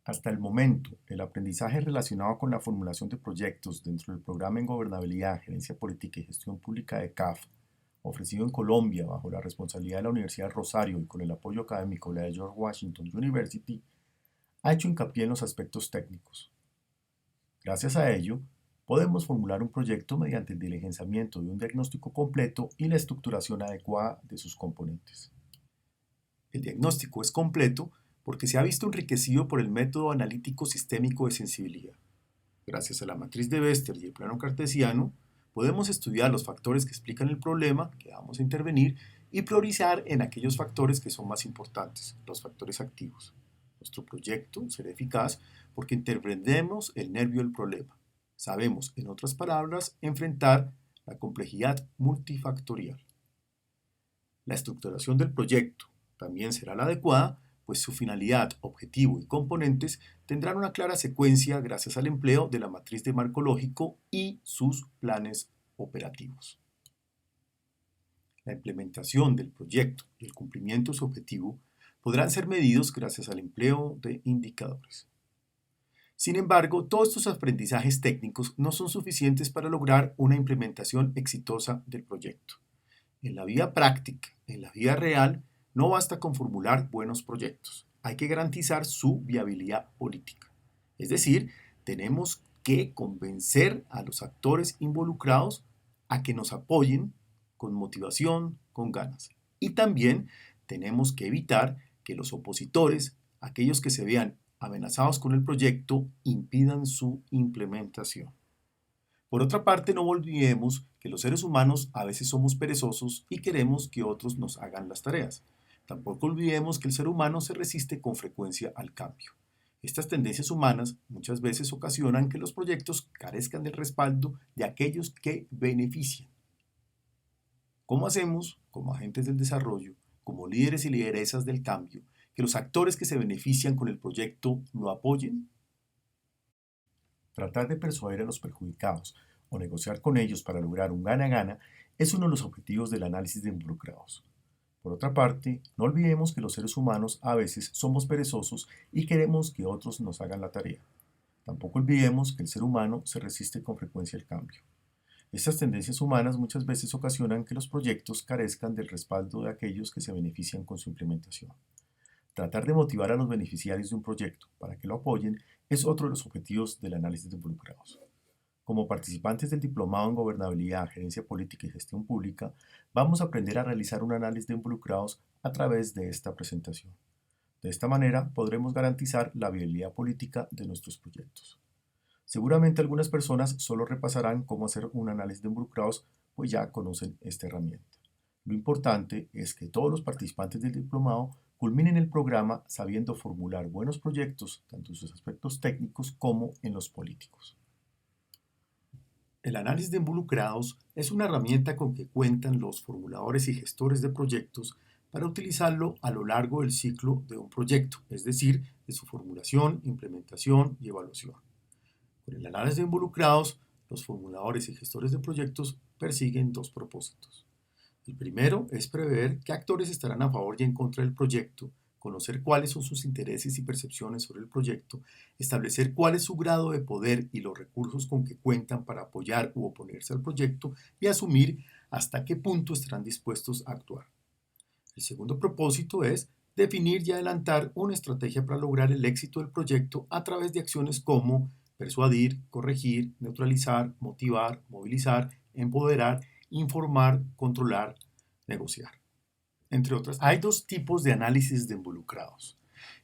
Hasta el momento, el aprendizaje relacionado con la formulación de proyectos dentro del Programa en Gobernabilidad, Gerencia Política y Gestión Pública de CAF, ofrecido en Colombia bajo la responsabilidad de la Universidad Rosario y con el apoyo académico de la George Washington University, ha hecho hincapié en los aspectos técnicos. Gracias a ello, podemos formular un proyecto mediante el diligenciamiento de un diagnóstico completo y la estructuración adecuada de sus componentes. El diagnóstico es completo porque se ha visto enriquecido por el método analítico sistémico de sensibilidad. Gracias a la matriz de Bester y el plano cartesiano, podemos estudiar los factores que explican el problema que vamos a intervenir y priorizar en aquellos factores que son más importantes, los factores activos. Nuestro proyecto será eficaz porque interpretemos el nervio del problema. Sabemos, en otras palabras, enfrentar la complejidad multifactorial. La estructuración del proyecto también será la adecuada, pues su finalidad, objetivo y componentes tendrán una clara secuencia gracias al empleo de la matriz de marco lógico y sus planes operativos. La implementación del proyecto y el cumplimiento de su objetivo podrán ser medidos gracias al empleo de indicadores. Sin embargo, todos estos aprendizajes técnicos no son suficientes para lograr una implementación exitosa del proyecto. En la vida práctica, en la vida real, no basta con formular buenos proyectos. Hay que garantizar su viabilidad política. Es decir, tenemos que convencer a los actores involucrados a que nos apoyen con motivación, con ganas. Y también tenemos que evitar que los opositores, aquellos que se vean amenazados con el proyecto, impidan su implementación. Por otra parte, no olvidemos que los seres humanos a veces somos perezosos y queremos que otros nos hagan las tareas. Tampoco olvidemos que el ser humano se resiste con frecuencia al cambio. Estas tendencias humanas muchas veces ocasionan que los proyectos carezcan del respaldo de aquellos que benefician. ¿Cómo hacemos, como agentes del desarrollo, como líderes y lideresas del cambio, que los actores que se benefician con el proyecto lo apoyen? Tratar de persuadir a los perjudicados o negociar con ellos para lograr un gana-gana es uno de los objetivos del análisis de involucrados. Por otra parte, no olvidemos que los seres humanos a veces somos perezosos y queremos que otros nos hagan la tarea. Tampoco olvidemos que el ser humano se resiste con frecuencia al cambio. Estas tendencias humanas muchas veces ocasionan que los proyectos carezcan del respaldo de aquellos que se benefician con su implementación. Tratar de motivar a los beneficiarios de un proyecto para que lo apoyen es otro de los objetivos del análisis de involucrados. Como participantes del Diplomado en Gobernabilidad, Gerencia Política y Gestión Pública, vamos a aprender a realizar un análisis de involucrados a través de esta presentación. De esta manera podremos garantizar la viabilidad política de nuestros proyectos. Seguramente algunas personas solo repasarán cómo hacer un análisis de involucrados, pues ya conocen esta herramienta. Lo importante es que todos los participantes del diplomado culminen el programa sabiendo formular buenos proyectos, tanto en sus aspectos técnicos como en los políticos. El análisis de involucrados es una herramienta con que cuentan los formuladores y gestores de proyectos para utilizarlo a lo largo del ciclo de un proyecto, es decir, de su formulación, implementación y evaluación. Con el análisis de involucrados, los formuladores y gestores de proyectos persiguen dos propósitos. El primero es prever qué actores estarán a favor y en contra del proyecto, conocer cuáles son sus intereses y percepciones sobre el proyecto, establecer cuál es su grado de poder y los recursos con que cuentan para apoyar u oponerse al proyecto y asumir hasta qué punto estarán dispuestos a actuar. El segundo propósito es definir y adelantar una estrategia para lograr el éxito del proyecto a través de acciones como persuadir, corregir, neutralizar, motivar, movilizar, empoderar, informar, controlar, negociar, entre otras. Hay dos tipos de análisis de involucrados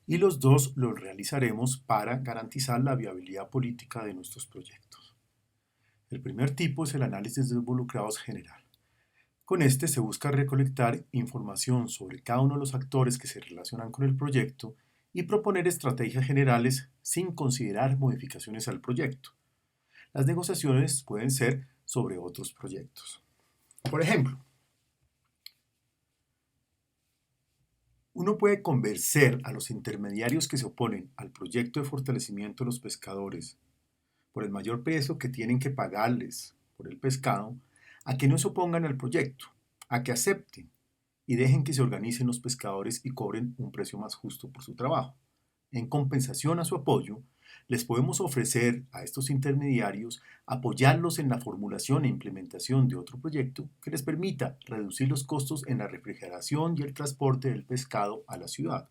y los dos los realizaremos para garantizar la viabilidad política de nuestros proyectos. El primer tipo es el análisis de involucrados general. Con este se busca recolectar información sobre cada uno de los actores que se relacionan con el proyecto y proponer estrategias generales sin considerar modificaciones al proyecto. Las negociaciones pueden ser sobre otros proyectos. Por ejemplo, uno puede convencer a los intermediarios que se oponen al proyecto de fortalecimiento de los pescadores por el mayor precio que tienen que pagarles por el pescado, a que no se opongan al proyecto, a que acepten y dejen que se organicen los pescadores y cobren un precio más justo por su trabajo. En compensación a su apoyo, les podemos ofrecer a estos intermediarios apoyarlos en la formulación e implementación de otro proyecto que les permita reducir los costos en la refrigeración y el transporte del pescado a la ciudad.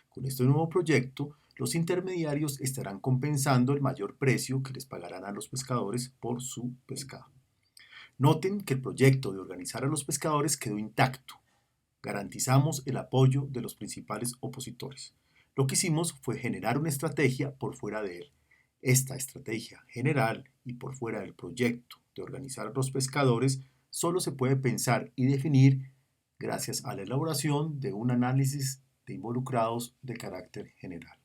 Con este nuevo proyecto, los intermediarios estarán compensando el mayor precio que les pagarán a los pescadores por su pescado. Noten que el proyecto de organizar a los pescadores quedó intacto. Garantizamos el apoyo de los principales opositores. Lo que hicimos fue generar una estrategia por fuera de él. Esta estrategia general y por fuera del proyecto de organizar a los pescadores solo se puede pensar y definir gracias a la elaboración de un análisis de involucrados de carácter general.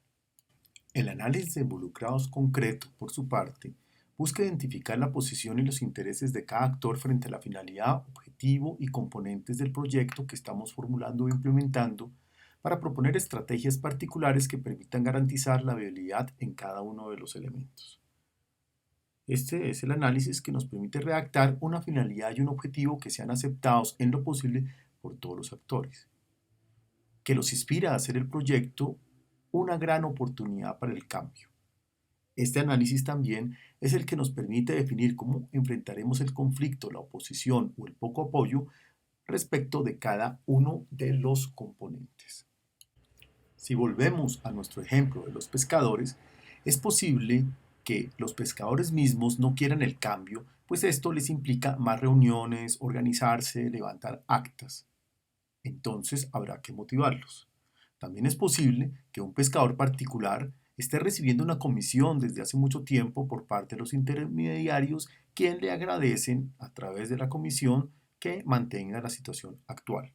El análisis de involucrados concreto, por su parte, busca identificar la posición y los intereses de cada actor frente a la finalidad, objetivo y componentes del proyecto que estamos formulando o implementando para proponer estrategias particulares que permitan garantizar la viabilidad en cada uno de los elementos. Este es el análisis que nos permite redactar una finalidad y un objetivo que sean aceptados en lo posible por todos los actores, que los inspira a hacer el proyecto una gran oportunidad para el cambio. Este análisis también es el que nos permite definir cómo enfrentaremos el conflicto, la oposición o el poco apoyo respecto de cada uno de los componentes. Si volvemos a nuestro ejemplo de los pescadores, es posible que los pescadores mismos no quieran el cambio, pues esto les implica más reuniones, organizarse, levantar actas. Entonces habrá que motivarlos. También es posible que un pescador particular esté recibiendo una comisión desde hace mucho tiempo por parte de los intermediarios, quien le agradecen a través de la comisión que mantenga la situación actual.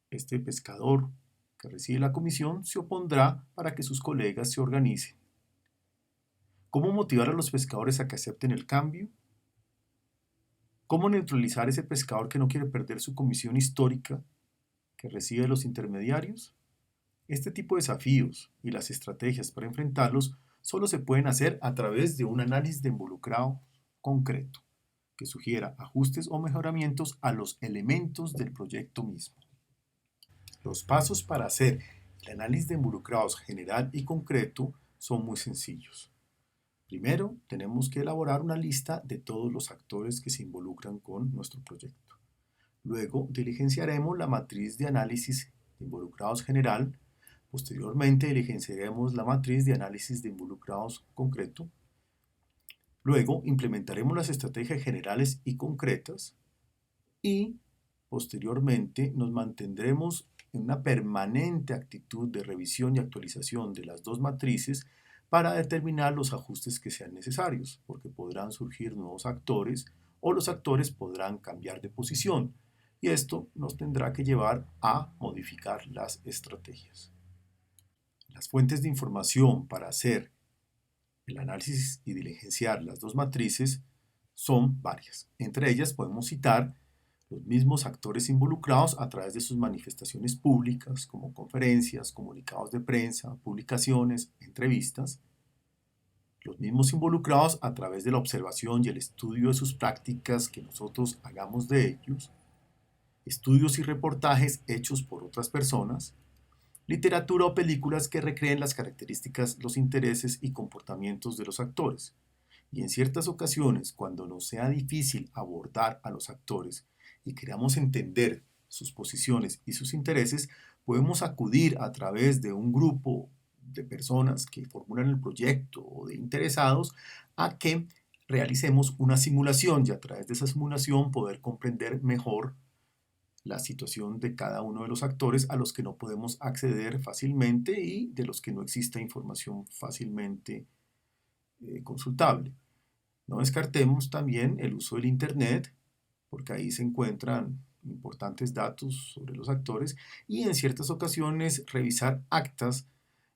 Este pescador que recibe la comisión se opondrá para que sus colegas se organicen. ¿Cómo motivar a los pescadores a que acepten el cambio? ¿Cómo neutralizar a ese pescador que no quiere perder su comisión histórica que recibe de los intermediarios? Este tipo de desafíos y las estrategias para enfrentarlos solo se pueden hacer a través de un análisis de involucrado concreto, que sugiera ajustes o mejoramientos a los elementos del proyecto mismo. Los pasos para hacer el análisis de involucrados general y concreto son muy sencillos. Primero, tenemos que elaborar una lista de todos los actores que se involucran con nuestro proyecto. Luego, diligenciaremos la matriz de análisis de involucrados general. Posteriormente, diligenciaremos la matriz de análisis de involucrados concreto. Luego, implementaremos las estrategias generales y concretas. Y, posteriormente, nos mantendremos en una permanente actitud de revisión y actualización de las dos matrices para determinar los ajustes que sean necesarios, porque podrán surgir nuevos actores o los actores podrán cambiar de posición, y esto nos tendrá que llevar a modificar las estrategias. Las fuentes de información para hacer el análisis y diligenciar las dos matrices son varias. Entre ellas podemos citar los mismos actores involucrados a través de sus manifestaciones públicas, como conferencias, comunicados de prensa, publicaciones, entrevistas. Los mismos involucrados a través de la observación y el estudio de sus prácticas que nosotros hagamos de ellos. Estudios y reportajes hechos por otras personas. Literatura o películas que recreen las características, los intereses y comportamientos de los actores. Y en ciertas ocasiones, cuando nos sea difícil abordar a los actores y queramos entender sus posiciones y sus intereses, podemos acudir a través de un grupo de personas que formulan el proyecto o de interesados a que realicemos una simulación y a través de esa simulación poder comprender mejor la situación de cada uno de los actores a los que no podemos acceder fácilmente y de los que no existe información fácilmente consultable. No descartemos también el uso del Internet, porque ahí se encuentran importantes datos sobre los actores y en ciertas ocasiones revisar actas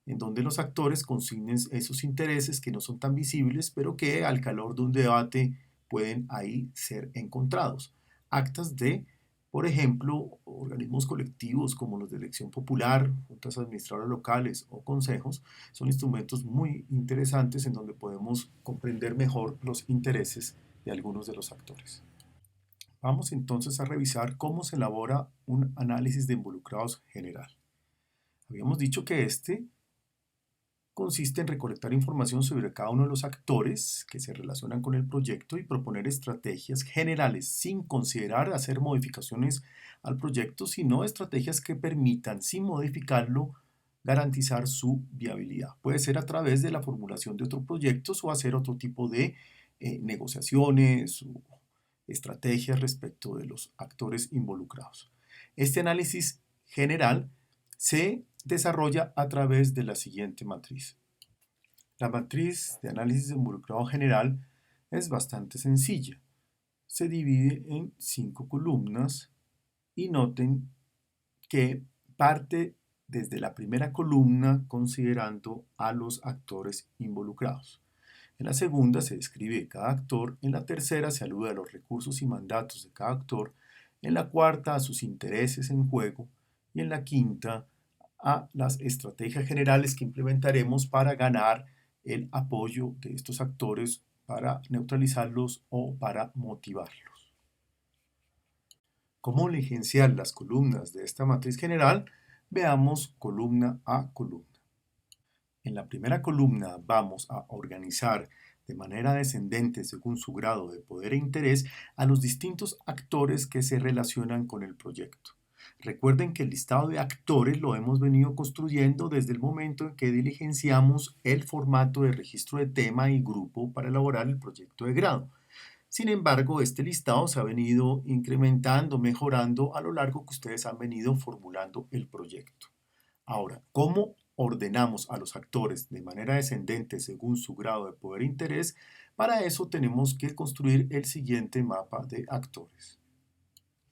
en donde los actores consignen esos intereses que no son tan visibles, pero que al calor de un debate pueden ahí ser encontrados. Actas de, por ejemplo, organismos colectivos como los de elección popular, juntas administradoras locales o consejos, son instrumentos muy interesantes en donde podemos comprender mejor los intereses de algunos de los actores. Vamos entonces a revisar cómo se elabora un análisis de involucrados general. Habíamos dicho que este consiste en recolectar información sobre cada uno de los actores que se relacionan con el proyecto y proponer estrategias generales sin considerar hacer modificaciones al proyecto, sino estrategias que permitan, sin modificarlo, garantizar su viabilidad. Puede ser a través de la formulación de otros proyectos o hacer otro tipo de negociaciones o estrategias respecto de los actores involucrados. Este análisis general se desarrolla a través de la siguiente matriz. La matriz de análisis de involucrado general es bastante sencilla. Se divide en 5 columnas y noten que parte desde la primera columna considerando a los actores involucrados. En la segunda se describe cada actor, en la tercera se alude a los recursos y mandatos de cada actor, en la cuarta a sus intereses en juego y en la quinta a las estrategias generales que implementaremos para ganar el apoyo de estos actores, para neutralizarlos o para motivarlos. ¿Cómo diligenciar las columnas de esta matriz general? Veamos columna a columna. En la primera columna vamos a organizar de manera descendente según su grado de poder e interés a los distintos actores que se relacionan con el proyecto. Recuerden que el listado de actores lo hemos venido construyendo desde el momento en que diligenciamos el formato de registro de tema y grupo para elaborar el proyecto de grado. Sin embargo, este listado se ha venido incrementando, mejorando a lo largo que ustedes han venido formulando el proyecto. Ahora, ¿cómo ordenamos a los actores de manera descendente según su grado de poder e interés? Para eso tenemos que construir el siguiente mapa de actores.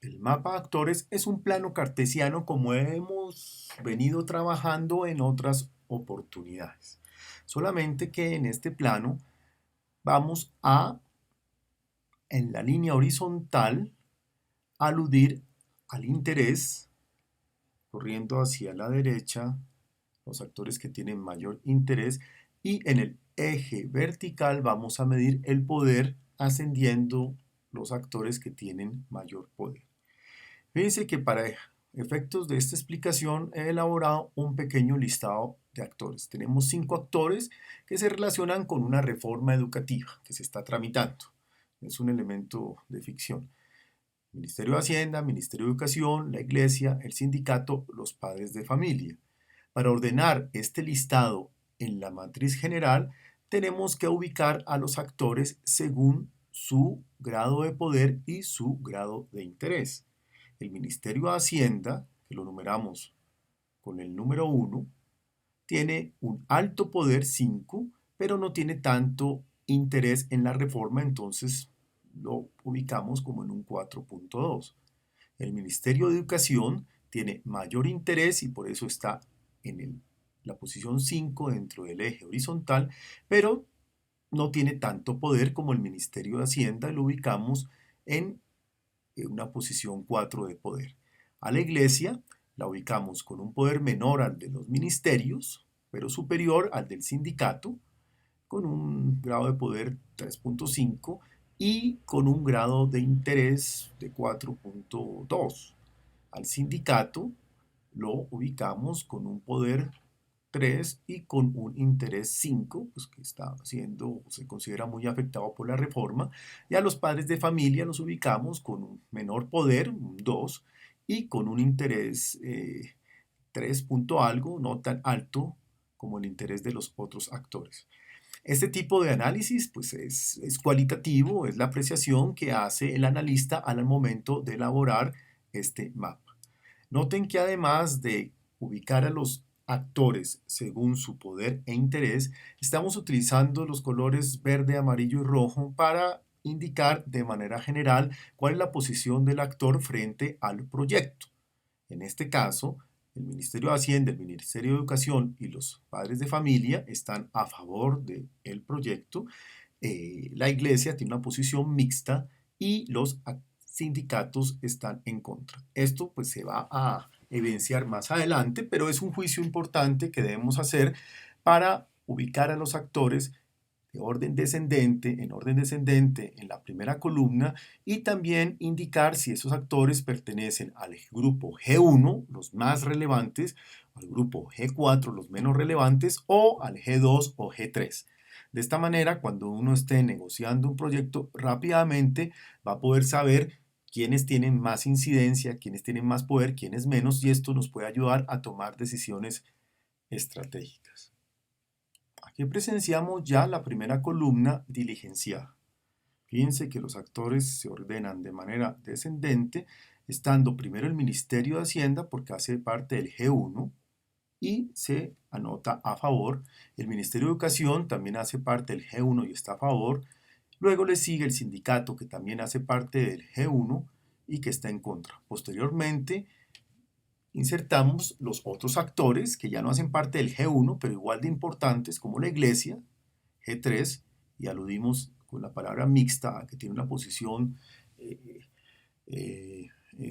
El mapa de actores es un plano cartesiano como hemos venido trabajando en otras oportunidades. Solamente que en este plano vamos a, en la línea horizontal, aludir al interés, corriendo hacia la derecha, los actores que tienen mayor interés, y en el eje vertical vamos a medir el poder ascendiendo los actores que tienen mayor poder. Fíjense que para efectos de esta explicación he elaborado un pequeño listado de actores. Tenemos 5 actores que se relacionan con una reforma educativa que se está tramitando. Es un elemento de ficción. Ministerio de Hacienda, Ministerio de Educación, la Iglesia, el sindicato, los padres de familia. Para ordenar este listado en la matriz general, tenemos que ubicar a los actores según su grado de poder y su grado de interés. El Ministerio de Hacienda, que lo numeramos con el número 1, tiene un alto poder 5, pero no tiene tanto interés en la reforma, entonces lo ubicamos como en un 4.2. El Ministerio de Educación tiene mayor interés y por eso está en la posición 5 dentro del eje horizontal, pero no tiene tanto poder como el Ministerio de Hacienda, lo ubicamos en una posición 4 de poder. A la Iglesia la ubicamos con un poder menor al de los ministerios, pero superior al del sindicato, con un grado de poder 3.5 y con un grado de interés de 4.2. Al sindicato lo ubicamos con un poder 3 y con un interés 5, pues que está siendo, se considera muy afectado por la reforma, y a los padres de familia los ubicamos con un menor poder, un 2, y con un interés 3 punto algo, no tan alto como el interés de los otros actores. Este tipo de análisis pues es cualitativo, es la apreciación que hace el analista al momento de elaborar este mapa. Noten que además de ubicar a los actores según su poder e interés, estamos utilizando los colores verde, amarillo y rojo para indicar de manera general cuál es la posición del actor frente al proyecto. En este caso, el Ministerio de Hacienda, el Ministerio de Educación y los padres de familia están a favor del proyecto. La Iglesia tiene una posición mixta y los sindicatos están en contra. Esto pues se va a evidenciar más adelante, pero es un juicio importante que debemos hacer para ubicar a los actores de orden descendente, en orden descendente en la primera columna y también indicar si esos actores pertenecen al grupo G1, los más relevantes, al grupo G4, los menos relevantes, o al G2 o G3. De esta manera, cuando uno esté negociando un proyecto, rápidamente va a poder saber quiénes tienen más incidencia, quiénes tienen más poder, quiénes menos, y esto nos puede ayudar a tomar decisiones estratégicas. Aquí presenciamos ya la primera columna diligenciada. Fíjense que los actores se ordenan de manera descendente, estando primero el Ministerio de Hacienda porque hace parte del G1 y se anota a favor. El Ministerio de Educación también hace parte del G1 y está a favor. Luego le sigue el sindicato que también hace parte del G1 y que está en contra. Posteriormente insertamos los otros actores que ya no hacen parte del G1, pero igual de importantes, como la Iglesia, G3, y aludimos con la palabra mixta, que tiene una posición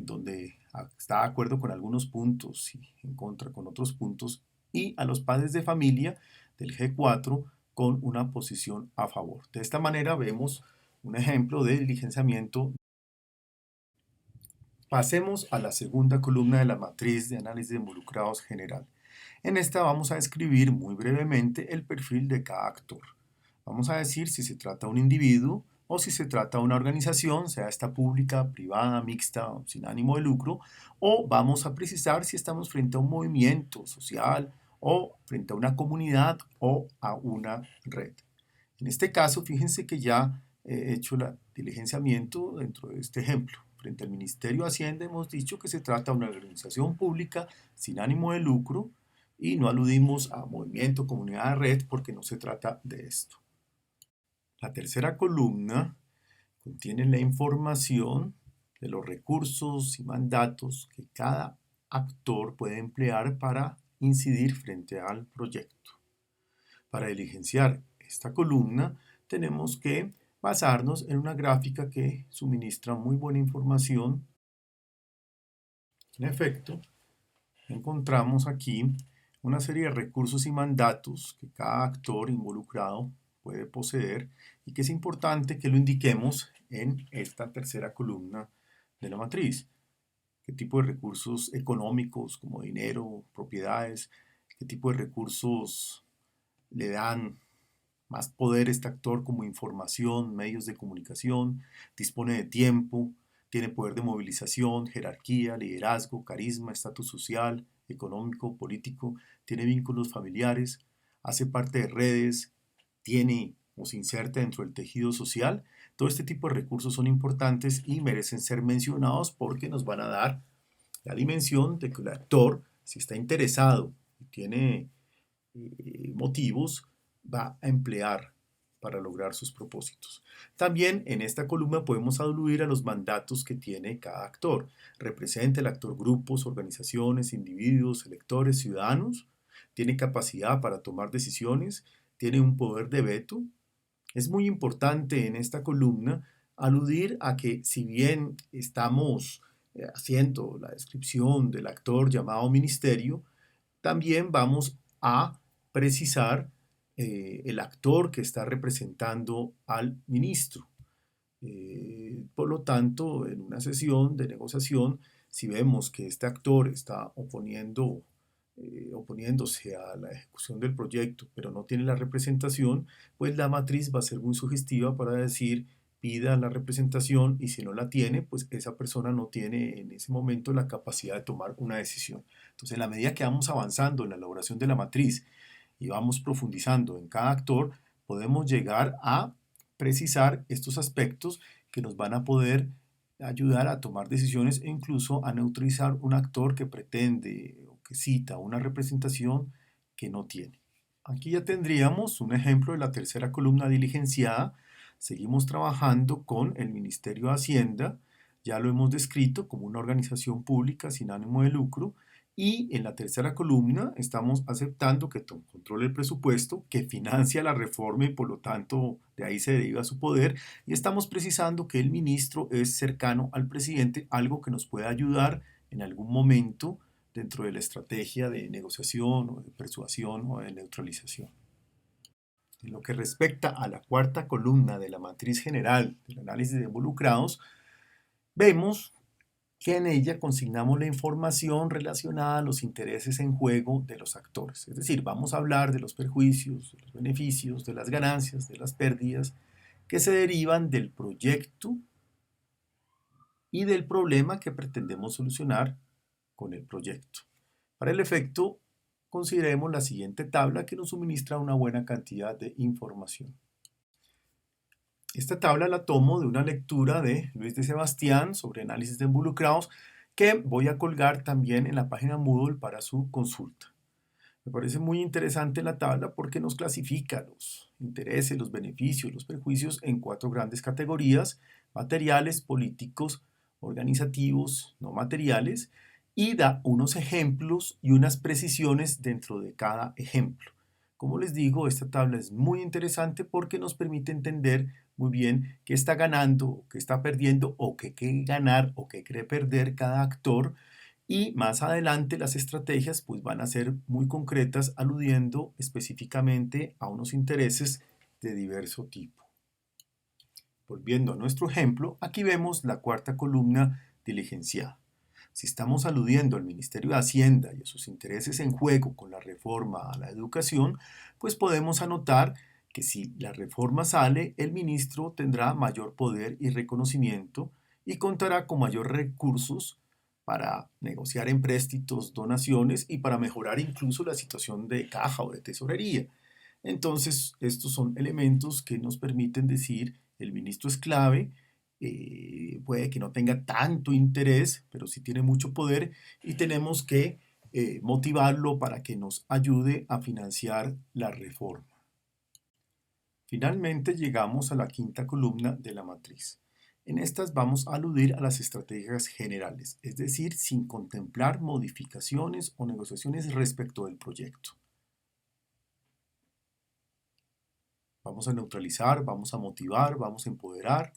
donde está de acuerdo con algunos puntos y en contra con otros puntos, y a los padres de familia del G4 con una posición a favor. De esta manera vemos un ejemplo de diligenciamiento. Pasemos a la segunda columna de la matriz de análisis de involucrados general. En esta vamos a describir muy brevemente el perfil de cada actor. Vamos a decir si se trata de un individuo o si se trata de una organización, sea esta pública, privada, mixta, sin ánimo de lucro, o vamos a precisar si estamos frente a un movimiento social o frente a una comunidad o a una red. En este caso, fíjense que ya he hecho el diligenciamiento dentro de este ejemplo. Frente al Ministerio de Hacienda hemos dicho que se trata de una organización pública sin ánimo de lucro y no aludimos a movimiento, comunidad, red porque no se trata de esto. La tercera columna contiene la información de los recursos y mandatos que cada actor puede emplear para incidir frente al proyecto. Para diligenciar esta columna tenemos que basarnos en una gráfica que suministra muy buena información. En efecto, encontramos aquí una serie de recursos y mandatos que cada actor involucrado puede poseer y que es importante que lo indiquemos en esta tercera columna de la matriz. ¿Qué tipo de recursos económicos como dinero, propiedades? ¿Qué tipo de recursos le dan más poder a este actor como información, medios de comunicación? Dispone de tiempo, tiene poder de movilización, jerarquía, liderazgo, carisma, estatus social, económico, político, tiene vínculos familiares, hace parte de redes, tiene o se inserta dentro del tejido social. Todo este tipo de recursos son importantes y merecen ser mencionados porque nos van a dar la dimensión de que el actor, si está interesado y tiene motivos, va a emplear para lograr sus propósitos. También en esta columna podemos aludir a los mandatos que tiene cada actor. Representa el actor grupos, organizaciones, individuos, electores, ciudadanos. Tiene capacidad para tomar decisiones. Tiene un poder de veto. Es muy importante en esta columna aludir a que si bien estamos haciendo la descripción del actor llamado ministerio, también vamos a precisar el actor que está representando al ministro. Por lo tanto, en una sesión de negociación, si vemos que este actor está oponiéndose a la ejecución del proyecto, pero no tiene la representación, pues la matriz va a ser muy sugestiva para decir pida la representación y si no la tiene, pues esa persona no tiene en ese momento la capacidad de tomar una decisión. Entonces, en la medida que vamos avanzando en la elaboración de la matriz y vamos profundizando en cada actor, podemos llegar a precisar estos aspectos que nos van a poder ayudar a tomar decisiones e incluso a neutralizar un actor que pretende o que cita una representación que no tiene. Aquí ya tendríamos un ejemplo de la tercera columna diligenciada. Seguimos trabajando con el Ministerio de Hacienda, ya lo hemos descrito como una organización pública sin ánimo de lucro, y en la tercera columna estamos aceptando que controle el presupuesto, que financia la reforma y por lo tanto de ahí se deriva su poder, y estamos precisando que el ministro es cercano al presidente, algo que nos puede ayudar en algún momento dentro de la estrategia de negociación o de persuasión o de neutralización. En lo que respecta a la cuarta columna de la matriz general del análisis de involucrados, vemos que en ella consignamos la información relacionada a los intereses en juego de los actores. Es decir, vamos a hablar de los perjuicios, de los beneficios, de las ganancias, de las pérdidas que se derivan del proyecto y del problema que pretendemos solucionar con el proyecto. Para el efecto, consideremos la siguiente tabla que nos suministra una buena cantidad de información. Esta tabla la tomo de una lectura de Luis de Sebastián sobre análisis de involucrados que voy a colgar también en la página Moodle para su consulta. Me parece muy interesante la tabla porque nos clasifica los intereses, los beneficios, los perjuicios en cuatro grandes categorías: materiales, políticos, organizativos, no materiales, y da unos ejemplos y unas precisiones dentro de cada ejemplo. Como les digo, esta tabla es muy interesante porque nos permite entender muy bien qué está ganando, qué está perdiendo, o qué quiere ganar o qué quiere perder cada actor. Y más adelante las estrategias pues van a ser muy concretas, aludiendo específicamente a unos intereses de diverso tipo. Volviendo a nuestro ejemplo, aquí vemos la cuarta columna diligenciada. Si estamos aludiendo al Ministerio de Hacienda y a sus intereses en juego con la reforma a la educación, pues podemos anotar que si la reforma sale, el ministro tendrá mayor poder y reconocimiento y contará con mayores recursos para negociar empréstitos, donaciones y para mejorar incluso la situación de caja o de tesorería. Entonces, estos son elementos que nos permiten decir el ministro es clave, puede que no tenga tanto interés, pero sí tiene mucho poder y tenemos que motivarlo para que nos ayude a financiar la reforma. Finalmente llegamos a la quinta columna de la matriz. En estas vamos a aludir a las estrategias generales, es decir, sin contemplar modificaciones o negociaciones respecto del proyecto. Vamos a neutralizar, vamos a motivar, vamos a empoderar,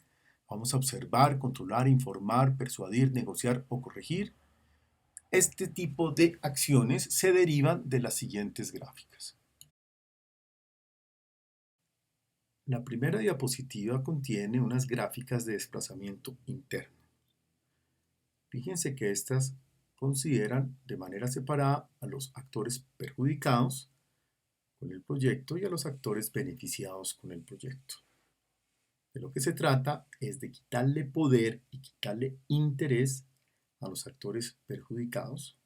vamos a observar, controlar, informar, persuadir, negociar o corregir. Este tipo de acciones se derivan de las siguientes gráficas. La primera diapositiva contiene unas gráficas de desplazamiento interno. Fíjense que estas consideran de manera separada a los actores perjudicados con el proyecto y a los actores beneficiados con el proyecto. De lo que se trata es de quitarle poder y quitarle interés a los actores perjudicados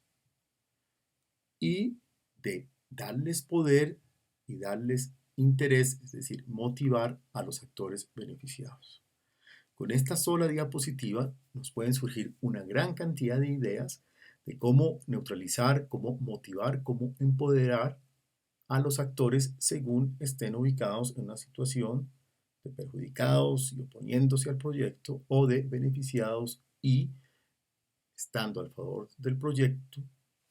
y de darles poder y darles interés, es decir, motivar a los actores beneficiados. Con esta sola diapositiva nos pueden surgir una gran cantidad de ideas de cómo neutralizar, cómo motivar, cómo empoderar a los actores según estén ubicados en una situación de perjudicados y oponiéndose al proyecto, o de beneficiados y estando a favor del proyecto,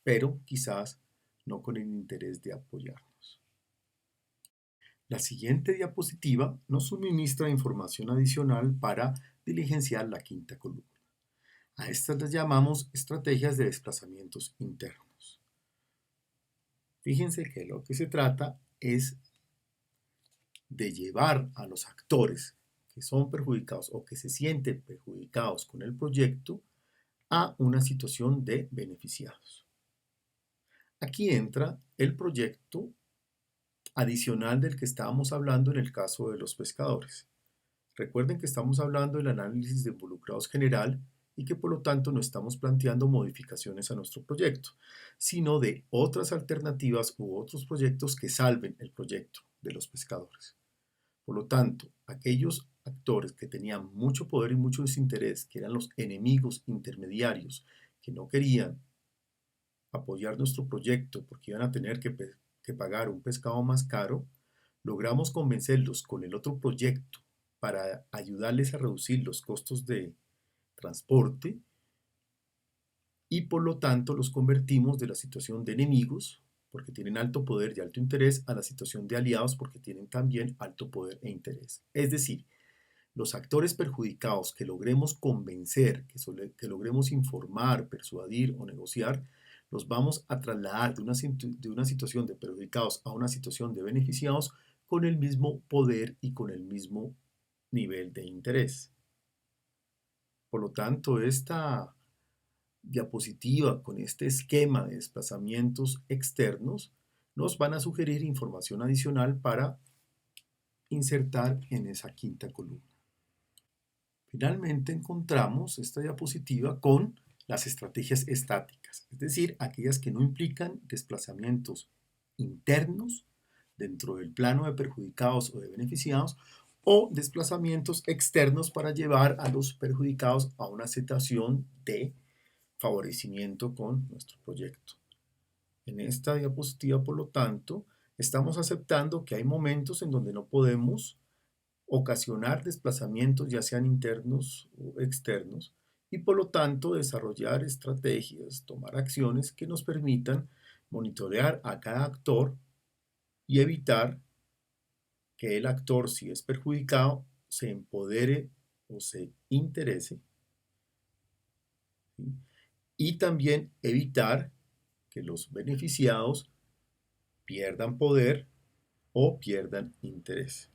pero quizás no con el interés de apoyarnos. La siguiente diapositiva nos suministra información adicional para diligenciar la quinta columna. A estas las llamamos estrategias de desplazamientos internos. Fíjense que lo que se trata es de llevar a los actores que son perjudicados o que se sienten perjudicados con el proyecto a una situación de beneficiados. Aquí entra el proyecto adicional del que estábamos hablando en el caso de los pescadores. Recuerden que estamos hablando del análisis de involucrados general y que por lo tanto no estamos planteando modificaciones a nuestro proyecto, sino de otras alternativas u otros proyectos que salven el proyecto de los pescadores. Por lo tanto, aquellos actores que tenían mucho poder y mucho desinterés, que eran los enemigos intermediarios, que no querían apoyar nuestro proyecto porque iban a tener que pagar un pescado más caro, logramos convencerlos con el otro proyecto para ayudarles a reducir los costos de transporte y por lo tanto los convertimos de la situación de enemigos, porque tienen alto poder y alto interés, a la situación de aliados porque tienen también alto poder e interés. Es decir, los actores perjudicados que logremos convencer, que logremos informar, persuadir o negociar, los vamos a trasladar de una situación de perjudicados a una situación de beneficiados con el mismo poder y con el mismo nivel de interés. Por lo tanto, esta diapositiva con este esquema de desplazamientos externos nos van a sugerir información adicional para insertar en esa quinta columna. Finalmente encontramos esta diapositiva con las estrategias estáticas, es decir, aquellas que no implican desplazamientos internos dentro del plano de perjudicados o de beneficiados o desplazamientos externos para llevar a los perjudicados a una situación de favorecimiento con nuestro proyecto. En esta diapositiva, por lo tanto, estamos aceptando que hay momentos en donde no podemos ocasionar desplazamientos, ya sean internos o externos, y por lo tanto desarrollar estrategias, tomar acciones que nos permitan monitorear a cada actor y evitar que el actor, si es perjudicado, se empodere o se interese, ¿sí? Y también evitar que los beneficiados pierdan poder o pierdan interés.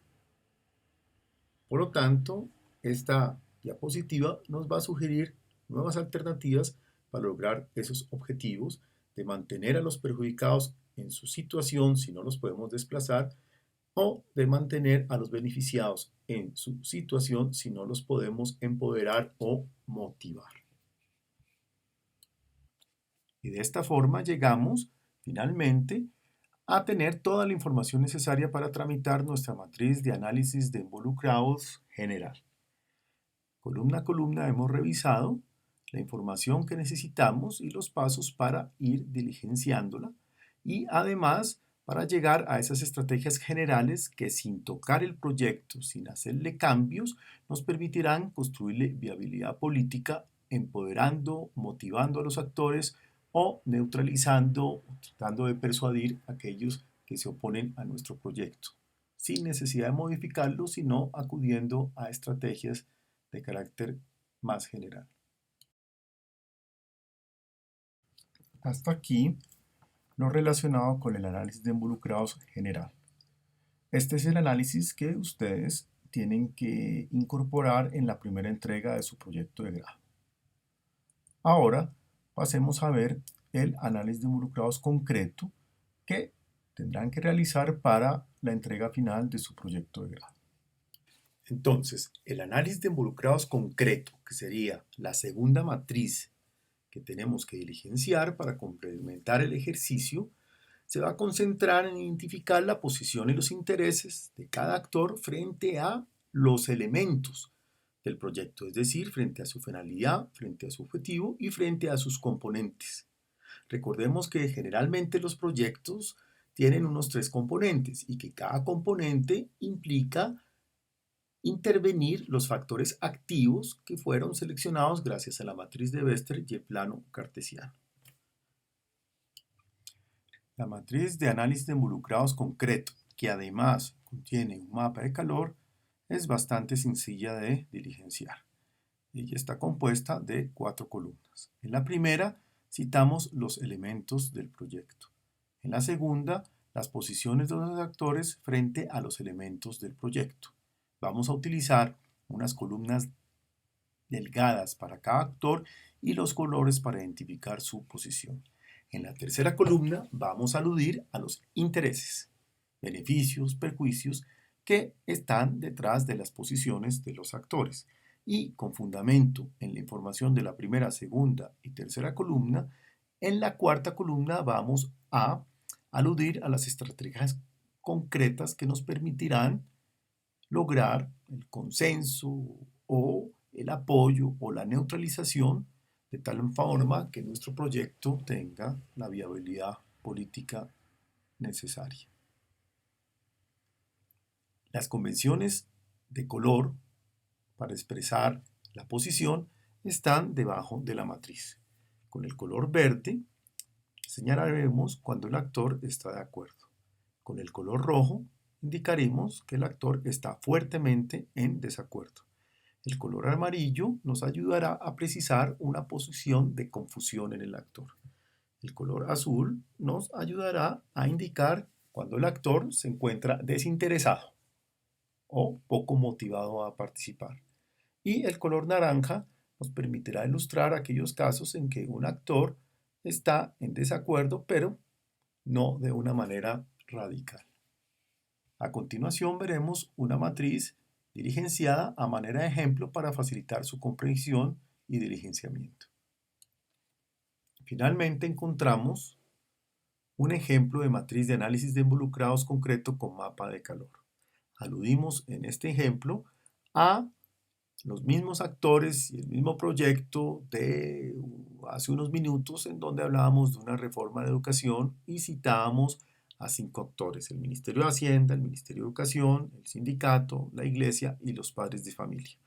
Por lo tanto, esta diapositiva nos va a sugerir nuevas alternativas para lograr esos objetivos de mantener a los perjudicados en su situación si no los podemos desplazar o de mantener a los beneficiados en su situación si no los podemos empoderar o motivar. Y de esta forma llegamos finalmente a tener toda la información necesaria para tramitar nuestra matriz de análisis de involucrados general. Columna a columna hemos revisado la información que necesitamos y los pasos para ir diligenciándola y además para llegar a esas estrategias generales que sin tocar el proyecto, sin hacerle cambios, nos permitirán construirle viabilidad política, empoderando, motivando a los actores o neutralizando, tratando de persuadir a aquellos que se oponen a nuestro proyecto, sin necesidad de modificarlo, sino acudiendo a estrategias de carácter más general. Hasta aquí lo relacionado con el análisis de involucrados general. Este es el análisis que ustedes tienen que incorporar en la primera entrega de su proyecto de grado. Ahora pasemos a ver el análisis de involucrados concreto que tendrán que realizar para la entrega final de su proyecto de grado. Entonces, el análisis de involucrados concreto, que sería la segunda matriz que tenemos que diligenciar para complementar el ejercicio, se va a concentrar en identificar la posición y los intereses de cada actor frente a los elementos del proyecto, es decir, frente a su finalidad, frente a su objetivo y frente a sus componentes. Recordemos que generalmente los proyectos tienen unos 3 componentes y que cada componente implica intervenir los factores activos que fueron seleccionados gracias a la matriz de Wester y el plano cartesiano. La matriz de análisis de involucrados concreto, que además contiene un mapa de calor, es bastante sencilla de diligenciar. Ella está compuesta de 4 columnas. En la primera citamos los elementos del proyecto. En la segunda, las posiciones de los actores frente a los elementos del proyecto. Vamos a utilizar unas columnas delgadas para cada actor y los colores para identificar su posición. En la tercera columna vamos a aludir a los intereses, beneficios, perjuicios que están detrás de las posiciones de los actores. Y con fundamento en la información de la primera, segunda y tercera columna, en la cuarta columna vamos a aludir a las estrategias concretas que nos permitirán lograr el consenso o el apoyo o la neutralización de tal forma que nuestro proyecto tenga la viabilidad política necesaria. Las convenciones de color para expresar la posición están debajo de la matriz. Con el color verde señalaremos cuando el actor está de acuerdo. Con el color rojo indicaremos que el actor está fuertemente en desacuerdo. El color amarillo nos ayudará a precisar una posición de confusión en el actor. El color azul nos ayudará a indicar cuando el actor se encuentra desinteresado o poco motivado a participar. Y el color naranja nos permitirá ilustrar aquellos casos en que un actor está en desacuerdo, pero no de una manera radical. A continuación veremos una matriz diligenciada a manera de ejemplo para facilitar su comprensión y diligenciamiento. Finalmente encontramos un ejemplo de matriz de análisis de involucrados concreto con mapa de calor. Aludimos en este ejemplo a los mismos actores y el mismo proyecto de hace unos minutos en donde hablábamos de una reforma de educación y citábamos a 5 actores: el Ministerio de Hacienda, el Ministerio de Educación, el sindicato, la iglesia y los padres de familia.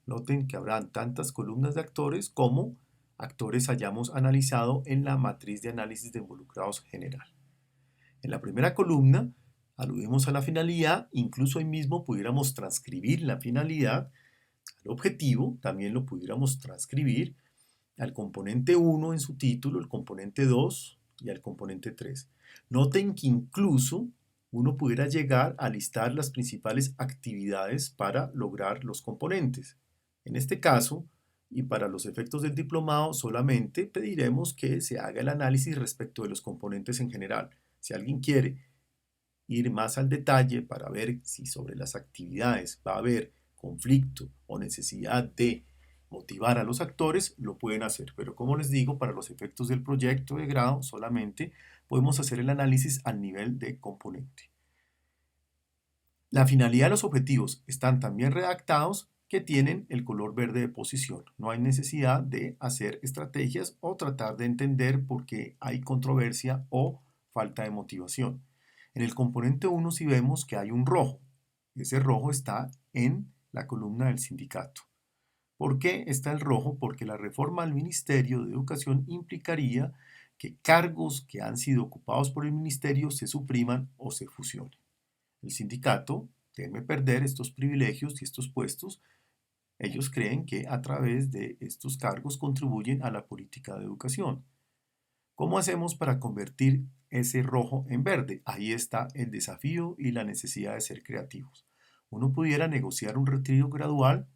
Noten que habrán tantas columnas de actores como actores hayamos analizado en la matriz de análisis de involucrados general. En la primera columna aludimos a la finalidad, incluso ahí mismo pudiéramos transcribir la finalidad. El objetivo también lo pudiéramos transcribir al componente 1 en su título, el componente 2 y al componente 3. Noten que incluso uno pudiera llegar a listar las principales actividades para lograr los componentes. En este caso, y para los efectos del diplomado, solamente pediremos que se haga el análisis respecto de los componentes en general. Si alguien quiere ir más al detalle para ver si sobre las actividades va a haber conflicto o necesidad de motivar a los actores, lo pueden hacer. Pero como les digo, para los efectos del proyecto de grado solamente podemos hacer el análisis al nivel de componente. La finalidad y los objetivos están también redactados, que tienen el color verde de posición. No hay necesidad de hacer estrategias o tratar de entender por qué hay controversia o falta de motivación. En el componente 1 sí vemos que hay un rojo. Ese rojo está en la columna del sindicato. ¿Por qué está el rojo? Porque la reforma al Ministerio de Educación implicaría que cargos que han sido ocupados por el ministerio se supriman o se fusionen. El sindicato teme perder estos privilegios y estos puestos. Ellos creen que a través de estos cargos contribuyen a la política de educación. ¿Cómo hacemos para convertir ese rojo en verde? Ahí está el desafío y la necesidad de ser creativos. Uno pudiera negociar un retiro gradual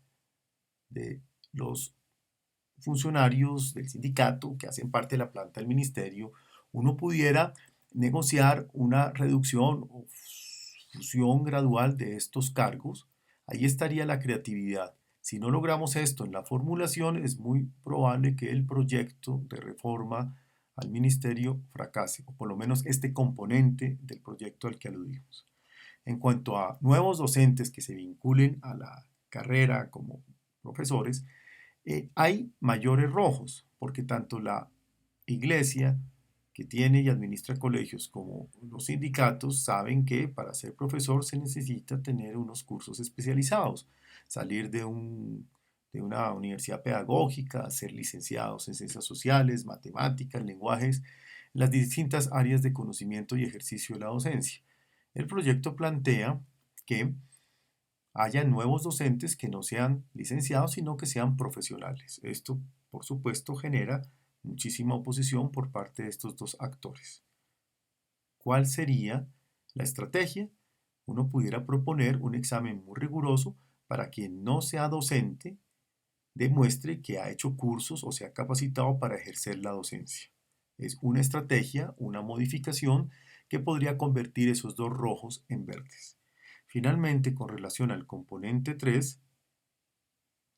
de los funcionarios del sindicato que hacen parte de la planta del ministerio. Uno pudiera negociar una reducción o fusión gradual de estos cargos. Ahí estaría la creatividad. Si no logramos esto en la formulación, es muy probable que el proyecto de reforma al ministerio fracase, o por lo menos este componente del proyecto al que aludimos. En cuanto a nuevos docentes que se vinculen a la carrera como profesores, hay mayores rojos, porque tanto la iglesia que tiene y administra colegios como los sindicatos saben que para ser profesor se necesita tener unos cursos especializados, salir de una universidad pedagógica, ser licenciados en ciencias sociales, matemáticas, lenguajes, las distintas áreas de conocimiento y ejercicio de la docencia. El proyecto plantea que haya nuevos docentes que no sean licenciados, sino que sean profesionales. Esto, por supuesto, genera muchísima oposición por parte de estos dos actores. ¿Cuál sería la estrategia? Uno pudiera proponer un examen muy riguroso para quien no sea docente demuestre que ha hecho cursos o se ha capacitado para ejercer la docencia. Es una estrategia, una modificación que podría convertir esos dos rojos en verdes. Finalmente, con relación al componente 3,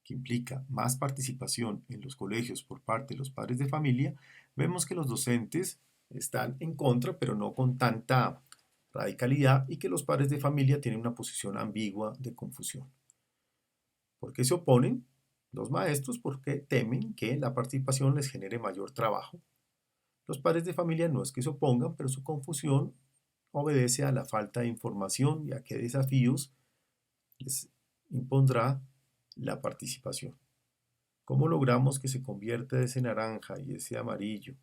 que implica más participación en los colegios por parte de los padres de familia, vemos que los docentes están en contra, pero no con tanta radicalidad, y que los padres de familia tienen una posición ambigua de confusión. ¿Por qué se oponen? Los maestros porque temen que la participación les genere mayor trabajo. Los padres de familia no es que se opongan, pero su confusión obedece a la falta de información y a qué desafíos les impondrá la participación. ¿Cómo logramos que se convierta ese naranja y ese amarillo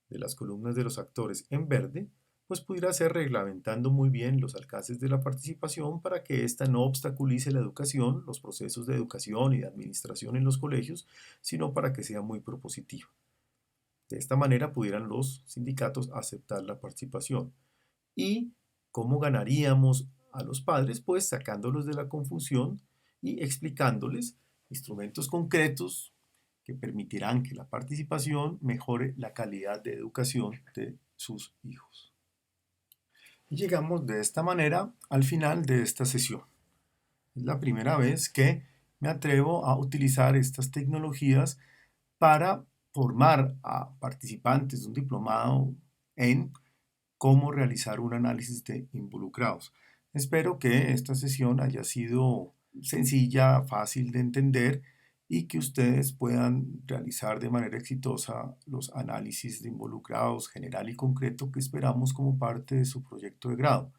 de las columnas de los actores en verde? Pues pudiera ser reglamentando muy bien los alcances de la participación para que ésta no obstaculice la educación, los procesos de educación y de administración en los colegios, sino para que sea muy propositiva. De esta manera pudieran los sindicatos aceptar la participación. ¿Y cómo ganaríamos a los padres? Pues sacándolos de la confusión y explicándoles instrumentos concretos que permitirán que la participación mejore la calidad de educación de sus hijos. Y llegamos de esta manera al final de esta sesión. Es la primera vez que me atrevo a utilizar estas tecnologías para formar a participantes de un diplomado en cómo realizar un análisis de involucrados. Espero que esta sesión haya sido sencilla, fácil de entender y que ustedes puedan realizar de manera exitosa los análisis de involucrados general y concreto que esperamos como parte de su proyecto de grado.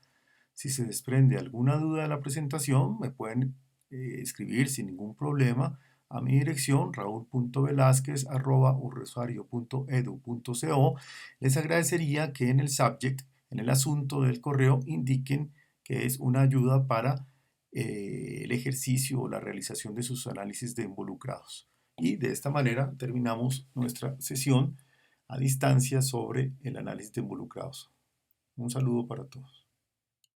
Si se desprende alguna duda de la presentación, me pueden escribir sin ningún problema a mi dirección raul.velazquez@urresuario.edu.co. Les agradecería que en el subject, en el asunto del correo, indiquen que es una ayuda para el ejercicio o la realización de sus análisis de involucrados. Y de esta manera terminamos nuestra sesión a distancia sobre el análisis de involucrados. Un saludo para todos.